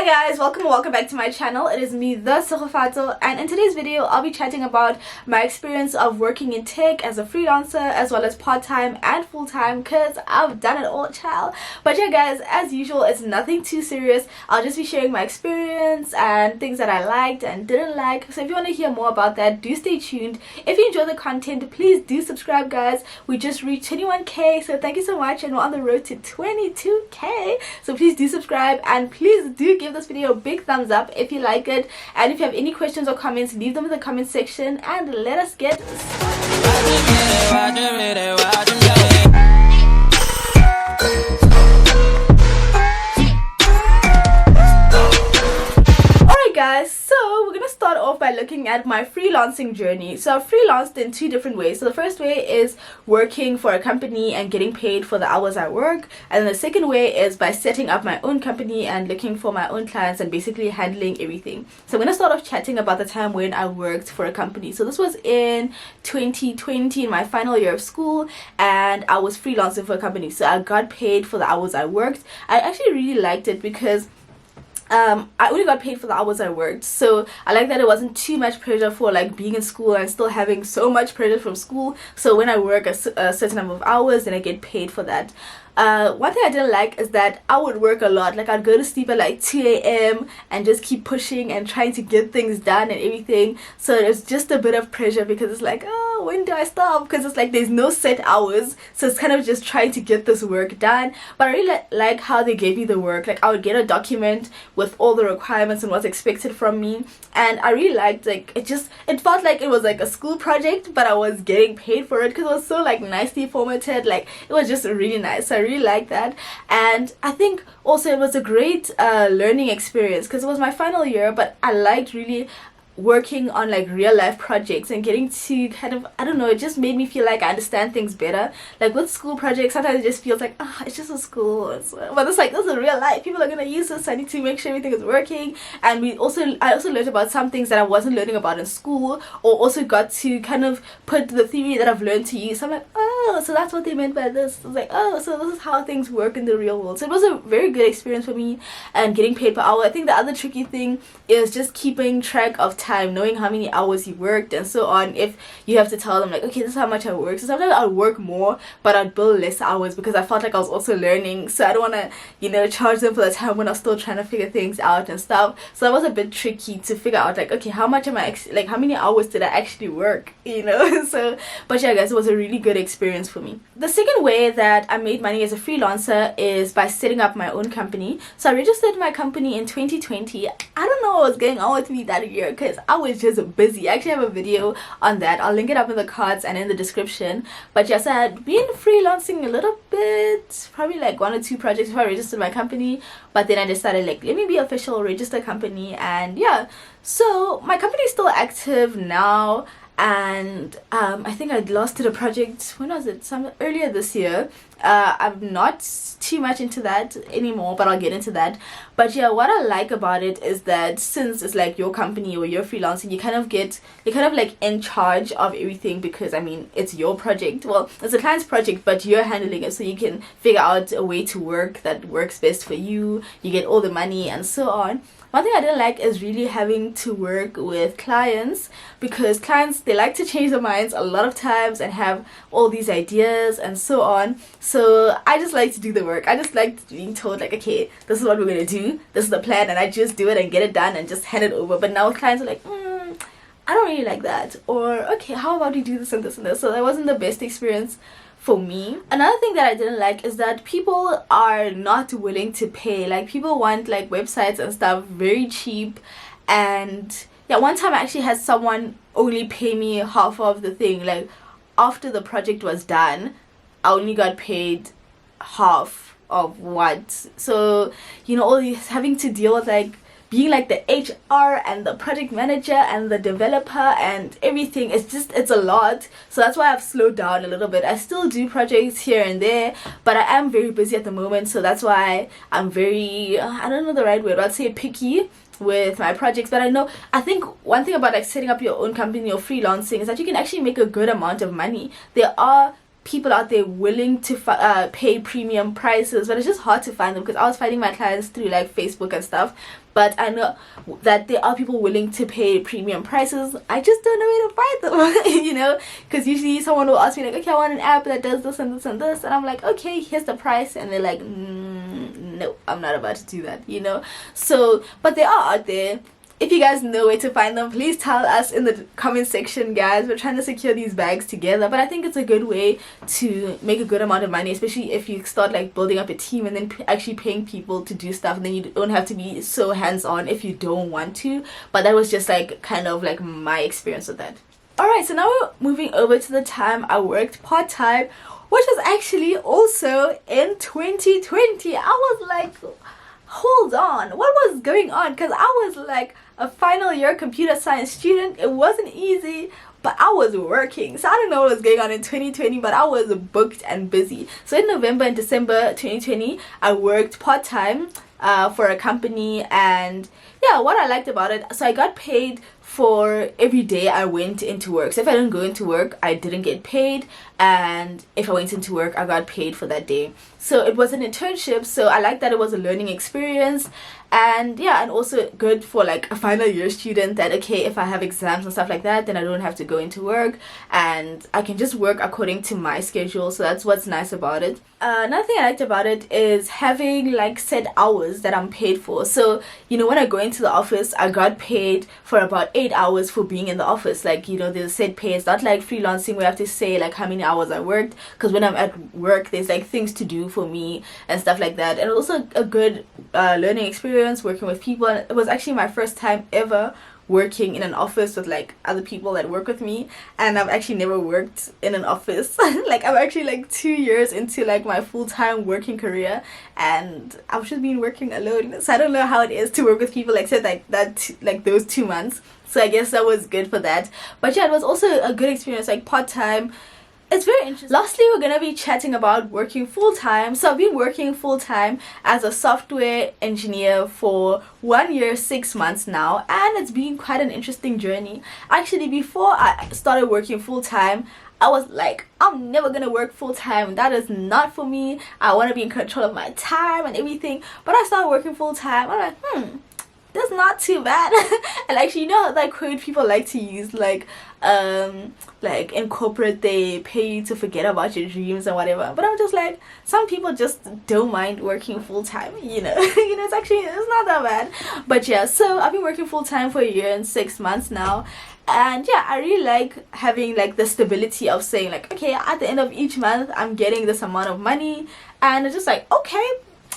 Guys, welcome back to my channel. It is me, the Segofato, and in today's video I'll be chatting about my experience of working in tech as a freelancer as well as part-time and full-time, because I've done it all, child. But yeah guys, as usual, it's nothing too serious. I'll just be sharing my experience and things that I liked and didn't like. So if you want to hear more about that, do stay tuned. If you enjoy the content, please do subscribe, guys. We just reached 21k, so thank you so much, and we're on the road to 22k, so please do subscribe and please do give this video a big thumbs up if you like it, and if you have any questions or comments, leave them in the comment section and let us get guys. So we're gonna start off by looking at my freelancing journey. So I've freelanced in two different ways. So the first way is working for a company and getting paid for the hours I work, and then the second way is by setting up my own company and looking for my own clients and basically handling everything. So I'm gonna start off chatting about the time when I worked for a company. So this was in 2020, in my final year of school, and I was freelancing for a company. So I got paid for the hours I worked. I actually really liked it because I only got paid for the hours I worked, so I like that it wasn't too much pressure for like being in school and still having so much pressure from school. So when I work a certain number of hours, then I get paid for that. One thing I didn't like is that I would work a lot. Like I'd go to sleep at like 2 a.m. and just keep pushing and trying to get things done and everything. So it's just a bit of pressure because it's like, oh, when do I stop? Because it's like there's no set hours, so it's kind of just trying to get this work done. But I really like how they gave me the work. Like I would get a document with all the requirements and what's expected from me, and I really liked, like, it felt like it was like a school project, but I was getting paid for it because it was so like nicely formatted. Like it was just really nice. So I really like that, and I think also it was a great learning experience because it was my final year, but I liked really working on like real life projects and getting to kind of, I don't know, it just made me feel like I understand things better. Like with school projects, sometimes it just feels like, oh, it's just a school, but it's like, this is real life, people are gonna use this, so I need to make sure everything is working. And I also learned about some things that I wasn't learning about in school, or also got to kind of put the theory that I've learned to use. So I'm like, oh, so that's what they meant by this. I was like, oh, so this is how things work in the real world. So it was a very good experience for me, and getting paid per hour. I think the other tricky thing is just keeping track of time, knowing how many hours you worked and so on. If you have to tell them like, okay, this is how much I work. So sometimes I'd work more, but I'd bill less hours because I felt like I was also learning. So I don't want to, you know, charge them for the time when I was still trying to figure things out and stuff. So that was a bit tricky to figure out, like, okay, how much am I like, how many hours did I actually work, you know? So, but yeah guys, it was a really good experience for me. The second way that I made money as a freelancer is by setting up my own company. So I registered my company in 2020. I don't know what was going on with me that year because I was just busy. I actually have a video on that. I'll link it up in the cards and in the description. But yes, I had been freelancing a little bit, probably like 1 or 2 projects before I registered my company, but then I decided like, let me be official, register company, and yeah. So my company is still active now, and I think I lost to the project, when was it, earlier this year. I'm not too much into that anymore, but I'll get into that. But yeah, what I like about it is that since it's like your company or you're freelancing, you're kind of like in charge of everything, because I mean, it's your project. Well, it's a client's project, but you're handling it, so you can figure out a way to work that works best for you. You get all the money and so on. One thing I didn't like is really having to work with clients, because clients, they like to change their minds a lot of times and have all these ideas and so on. So I just like to do the work. I just like being told like, okay, this is what we're gonna do, this is the plan, and I just do it and get it done and just hand it over. But now clients are like, I don't really like that, or okay, how about we do this and this and this. So that wasn't the best experience for me. Another thing that I didn't like is that people are not willing to pay. Like people want like websites and stuff very cheap, and yeah, one time I actually had someone only pay me half of the thing. Like after the project was done, I only got paid half of what. So you know, all these having to deal with like being like the HR and the project manager and the developer and everything, it's a lot. So that's why I've slowed down a little bit. I still do projects here and there, but I am very busy at the moment, so that's why I'm very I don't know the right word, I'd say picky with my projects. But I think one thing about like setting up your own company or freelancing is that you can actually make a good amount of money. There are people out there willing to pay premium prices, but it's just hard to find them because I was finding my clients through like Facebook and stuff. But I know that there are people willing to pay premium prices. I just don't know where to find them, you know, because usually someone will ask me like, okay, I want an app that does this and this and this, and I'm like, okay, here's the price, and they're like, no, I'm not about to do that, you know. So, but they are out there. If you guys know where to find them, please tell us in the comment section, guys. We're trying to secure these bags together, but I think it's a good way to make a good amount of money, especially if you start like building up a team and then actually paying people to do stuff, and then you don't have to be so hands-on if you don't want to. But that was just like kind of like my experience with that. Alright, so now we're moving over to the time I worked part-time, which was actually also in 2020. I was like, hold on, what was going on? Because I was like a final year computer science student. It wasn't easy, but I was working. So I don't know what was going on in 2020, but I was booked and busy. So in November and December 2020, I worked part-time for a company, and yeah, what I liked about it, so I got paid for every day I went into work. So if I didn't go into work, I didn't get paid, and if I went into work, I got paid for that day. So it was an internship, so I liked that it was a learning experience. And yeah, and also good for like a final year student, that okay, if I have exams and stuff like that, then I don't have to go into work and I can just work according to my schedule. So that's what's nice about it. Another thing I liked about it is having like set hours that I'm paid for. So you know, when I go into the office, I got paid for about 8 hours for being in the office. Like, you know, there's a set pay. It's not like freelancing where I have to say like how many hours I worked, because when I'm at work, there's like things to do for me and stuff like that. And also a good learning experience working with people. And it was actually my first time ever working in an office with like other people that work with me, and I've actually never worked in an office. Like, I'm actually like 2 years into like my full-time working career, and I've just been working alone, so I don't know how it is to work with people except like that, like those 2 months. So I guess that was good for that. But yeah, it was also a good experience, like part-time. It's very interesting. Lastly, we're gonna be chatting about working full-time. So I've been working full-time as a software engineer for 1 year 6 months now, and it's been quite an interesting journey. Actually, before I started working full-time, I was like, I'm never gonna work full-time. That is not for me. I want to be in control of my time and everything. But I started working full-time. I'm like, that's not too bad. And actually, you know that quote people like to use, like in corporate they pay you to forget about your dreams and whatever. But I'm just like, some people just don't mind working full-time, you know. You know, it's not that bad. But yeah, so I've been working full-time for 1 year and 6 months now. And yeah, I really like having like the stability of saying like, okay, at the end of each month I'm getting this amount of money, and it's just like, okay,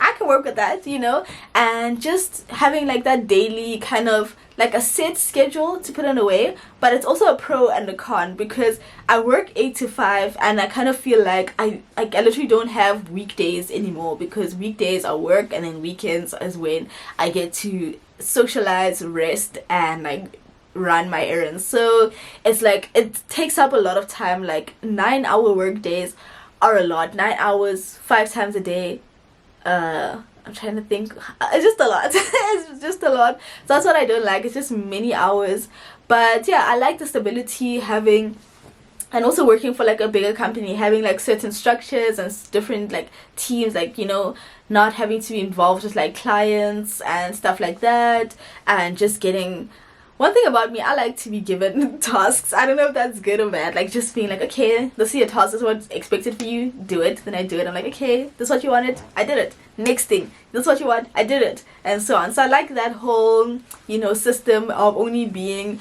I can work with that, you know. And just having like that daily kind of like a set schedule to put in a way. But it's also a pro and a con, because I work 8 to 5 and I kind of feel like I literally don't have weekdays anymore, because weekdays are work and then weekends is when I get to socialize, rest, and like run my errands. So it's like it takes up a lot of time. Like 9-hour work days are a lot. 9 hours 5 times a day. I'm trying to think. It's just a lot. It's just a lot. So that's what I don't like. It's just many hours. But yeah, I like the stability, having, and also working for like a bigger company, having like certain structures and different like teams, like, you know, not having to be involved with like clients and stuff like that, and just getting. One thing about me, I like to be given tasks. I don't know if that's good or bad. Like, just being like, okay, this is your task, this is what's expected for you, do it. Then I do it. I'm like, okay, this is what you wanted, I did it. Next thing, this is what you want, I did it. And so on. So I like that whole, you know, system of only being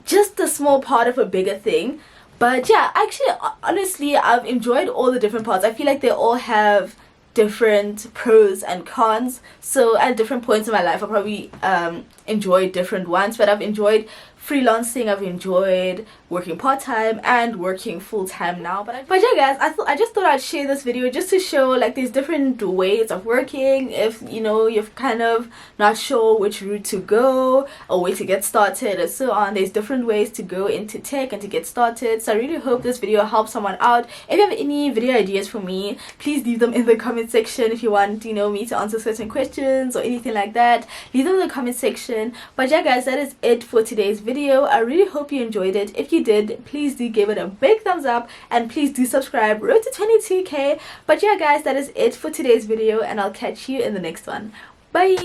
just a small part of a bigger thing. But yeah, actually, honestly, I've enjoyed all the different parts. I feel like they all have different pros and cons. So at different points in my life, I probably enjoyed different ones, but I've enjoyed freelancing, I've enjoyed working part-time and working full-time now. But yeah, guys, I just thought I'd share this video just to show like these different ways of working. If you know, you're kind of not sure which route to go or way to get started and so on, there's different ways to go into tech and to get started. So I really hope this video helps someone out. If you have any video ideas for me, please leave them in the comment section. If you want, you know, me to answer certain questions or anything like that, leave them in the comment section. But yeah, guys, that is it for today's video. video. I really hope you enjoyed it. If you did, please do give it a big thumbs up and please do subscribe. Road to 22k. But yeah guys, that is it for today's video and I'll catch you in the next one. Bye.